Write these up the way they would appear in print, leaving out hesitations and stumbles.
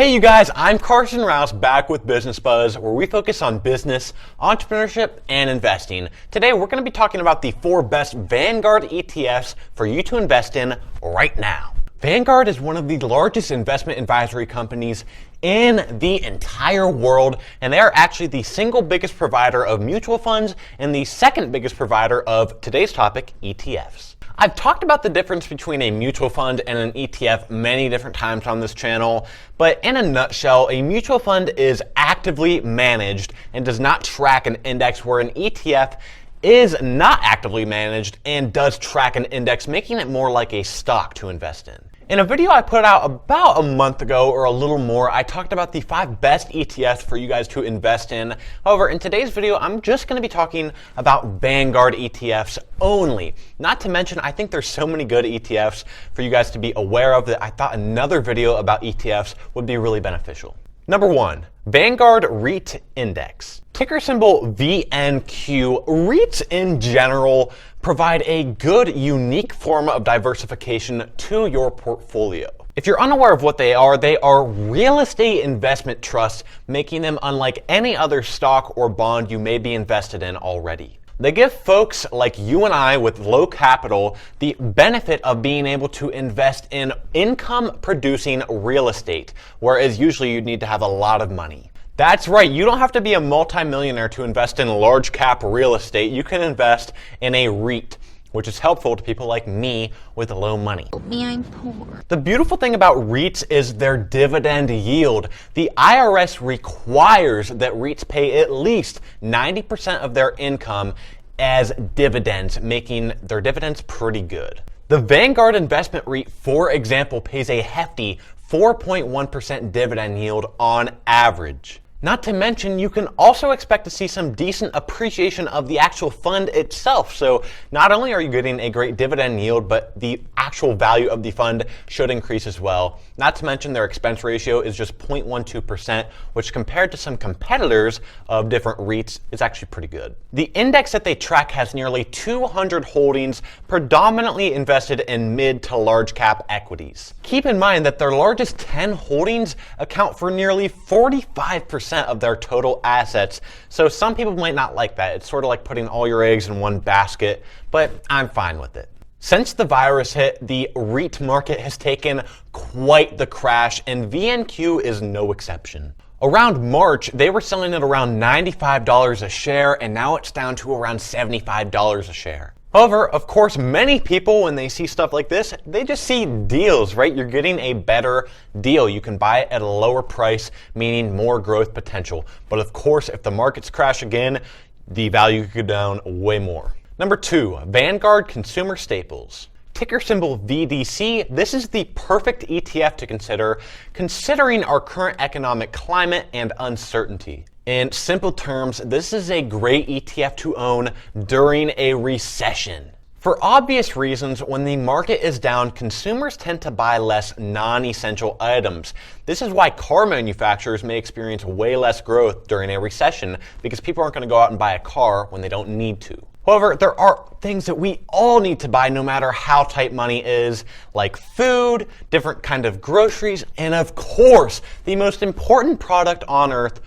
Hey you guys, I'm Carson Rouse back with Business Buzz, where we focus on business, entrepreneurship, and investing. Today we're going to be talking about the 4 best Vanguard ETFs for you to invest in right now. Vanguard is one of the largest investment advisory companies in the entire world, and they are actually the single biggest provider of mutual funds and the second biggest provider of today's topic, ETFs. I've talked about the difference between a mutual fund and an ETF many different times on this channel, but in a nutshell, a mutual fund is actively managed and does not track an index, where an ETF is not actively managed and does track an index, making it more like a stock to invest in. In a video I put out about a month ago or a little more, I talked about the 5 best ETFs for you guys to invest in. However, in today's video, I'm just going to be talking about Vanguard ETFs only. Not to mention, I think there's so many good ETFs for you guys to be aware of that I thought another video about ETFs would be really beneficial. Number 1, Vanguard REIT Index. Ticker symbol VNQ. REITs in general provide a good, unique form of diversification to your portfolio. If you're unaware of what they are real estate investment trusts, making them unlike any other stock or bond you may be invested in already. They give folks like you and I with low capital the benefit of being able to invest in income-producing real estate, whereas usually you'd need to have a lot of money. That's right, you don't have to be a multimillionaire to invest in large cap real estate. You can invest in a REIT, which is helpful to people like me with low money. Me, I'm poor. The beautiful thing about REITs is their dividend yield. The IRS requires that REITs pay at least 90% of their income as dividends, making their dividends pretty good. The Vanguard Investment REIT, for example, pays a hefty 4.1% dividend yield on average. Not to mention, you can also expect to see some decent appreciation of the actual fund itself. So not only are you getting a great dividend yield, but the actual value of the fund should increase as well. Not to mention their expense ratio is just 0.12%, which compared to some competitors of different REITs is actually pretty good. The index that they track has nearly 200 holdings, predominantly invested in mid to large cap equities. Keep in mind that their largest 10 holdings account for nearly 45% of their total assets. So some people might not like that. It's sort of like putting all your eggs in one basket, but I'm fine with it. Since the virus hit, the REIT market has taken quite the crash, and VNQ is no exception. Around March, they were selling at around $95 a share, and now it's down to around $75 a share. However, of course, many people, when they see stuff like this, they just see deals, right? You're getting a better deal. You can buy it at a lower price, meaning more growth potential. But of course, if the markets crash again, the value could go down way more. Number 2, Vanguard Consumer Staples. Ticker symbol VDC. This is the perfect ETF to consider, considering our current economic climate and uncertainty. In simple terms, this is a great ETF to own during a recession. For obvious reasons, when the market is down, consumers tend to buy less non-essential items. This is why car manufacturers may experience way less growth during a recession, because people aren't going to go out and buy a car when they don't need to. However, there are things that we all need to buy no matter how tight money is, like food, different kind of groceries, and of course, the most important product on earth,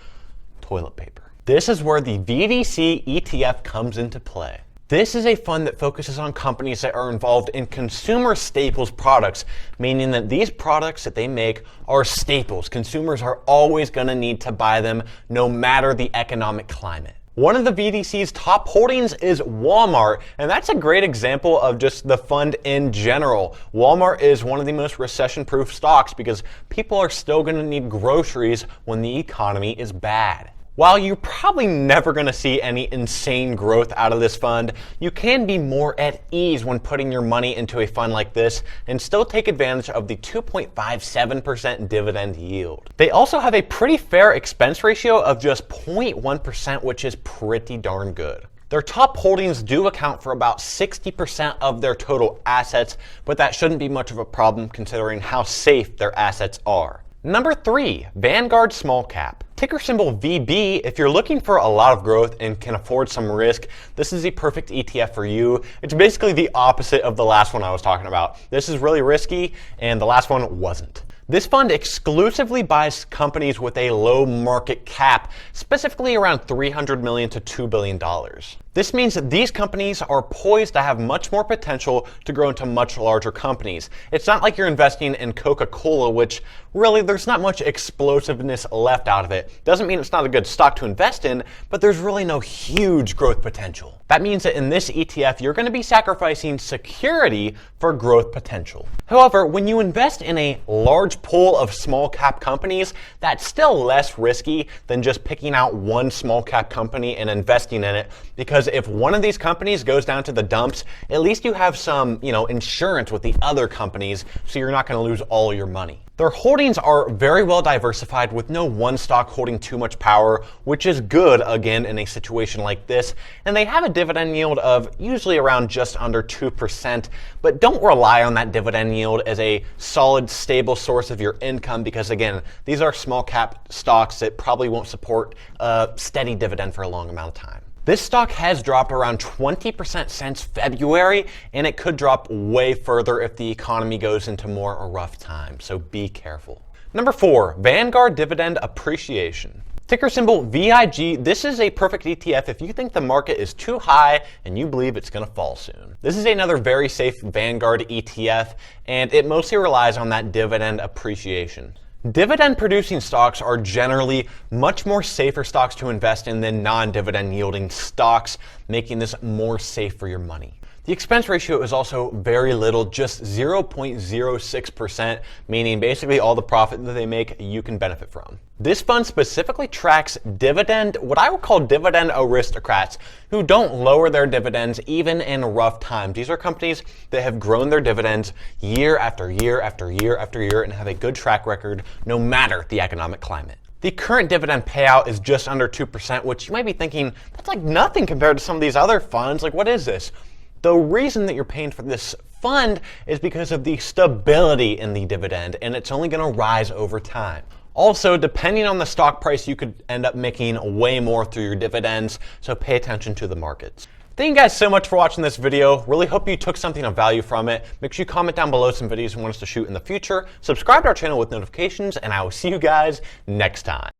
toilet paper. This is where the VDC ETF comes into play. This is a fund that focuses on companies that are involved in consumer staples products, meaning that these products that they make are staples. Consumers are always going to need to buy them no matter the economic climate. One of the VDC's top holdings is Walmart, and that's a great example of just the fund in general. Walmart is one of the most recession-proof stocks because people are still going to need groceries when the economy is bad. While you're probably never going to see any insane growth out of this fund, you can be more at ease when putting your money into a fund like this and still take advantage of the 2.57% dividend yield. They also have a pretty fair expense ratio of just 0.1%, which is pretty darn good. Their top holdings do account for about 60% of their total assets, but that shouldn't be much of a problem considering how safe their assets are. Number 3, Vanguard Small Cap. Ticker symbol VB. If you're looking for a lot of growth and can afford some risk, this is the perfect ETF for you. It's basically the opposite of the last one I was talking about. This is really risky and the last one wasn't. This fund exclusively buys companies with a low market cap, specifically around $300 million to $2 billion. This means that these companies are poised to have much more potential to grow into much larger companies. It's not like you're investing in Coca-Cola, which really there's not much explosiveness left out of it. Doesn't mean it's not a good stock to invest in, but there's really no huge growth potential. That means that in this ETF, you're going to be sacrificing security for growth potential. However, when you invest in a large pool of small cap companies, that's still less risky than just picking out one small cap company and investing in it, because if one of these companies goes down to the dumps, at least you have some, insurance with the other companies, so you're not going to lose all your money. Their holdings are very well diversified with no one stock holding too much power, which is good, again, in a situation like this. And they have a dividend yield of usually around just under 2%, but don't rely on that dividend yield as a solid, stable source of your income because, again, these are small cap stocks that probably won't support a steady dividend for a long amount of time. This stock has dropped around 20% since February, and it could drop way further if the economy goes into more a rough time, so be careful. Number 4, Vanguard Dividend Appreciation. Ticker symbol VIG, this is a perfect ETF if you think the market is too high and you believe it's going to fall soon. This is another very safe Vanguard ETF, and it mostly relies on that dividend appreciation. Dividend producing stocks are generally much more safer stocks to invest in than non-dividend yielding stocks, making this more safe for your money. The expense ratio is also very little, just 0.06%, meaning basically all the profit that they make you can benefit from. This fund specifically tracks what I would call dividend aristocrats, who don't lower their dividends even in rough times. These are companies that have grown their dividends year after year after year after year and have a good track record no matter the economic climate. The current dividend payout is just under 2%, which you might be thinking, that's like nothing compared to some of these other funds. Like, what is this? The reason that you're paying for this fund is because of the stability in the dividend, and it's only going to rise over time. Also, depending on the stock price, you could end up making way more through your dividends, so pay attention to the markets. Thank you guys so much for watching this video. Really hope you took something of value from it. Make sure you comment down below some videos you want us to shoot in the future. Subscribe to our channel with notifications, and I will see you guys next time.